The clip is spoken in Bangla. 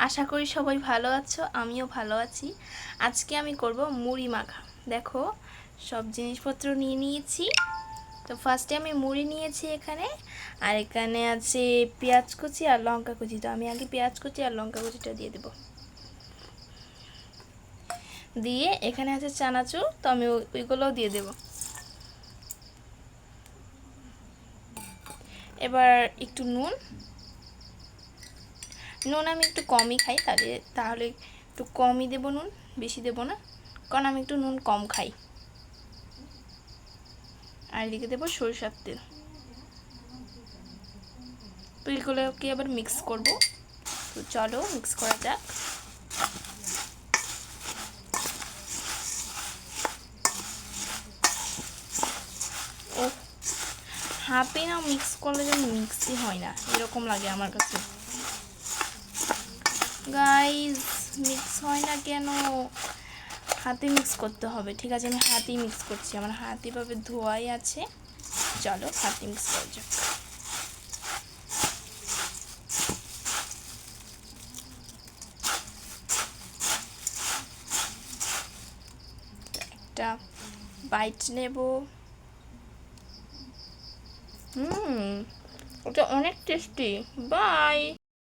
আশা করি সবাই ভালো আছো, আমিও ভালো আছি। আজকে আমি করব মুড়ি মাখা। দেখো, সব জিনিসপত্র নিয়ে নিয়েছি। তো ফার্স্টে আমি মুড়ি নিয়েছি এখানে, আর এখানে আছে পেঁয়াজ কুচি আর লঙ্কা কুচি। তো আমি আগে পেঁয়াজ কুচি আর লঙ্কা কুচিটা দিয়ে দেব। দিয়ে এখানে আছে চানাচুর, তো আমি ওইগুলোও দিয়ে দেব। এবার একটু নুন আমি একটু কমই খাই, তাহলে একটু কমই দেবো নুন, বেশি দেবো না, কারণ আমি একটু নুন কম খাই। আর এদিকে দেবো সরিষার তেল। তো এগুলোকে আবার মিক্স করব। তো চলো মিক্স করা যাক। ও, হাতে না মিক্স করলে যেন মিক্সই হয় না, এরকম লাগে আমার কাছে। গাইস, মিক্স হয় না কেন? হাতে মিক্স করতে হবে। ঠিক আছে, আমি হাতেই মিক্স করছি, আমার হাত এভাবে ধোয়াই আছে। চলো হাতে মিক্স করা যাক। একটা বাইট নেব। ওটা অনেক টেস্টি। বাই।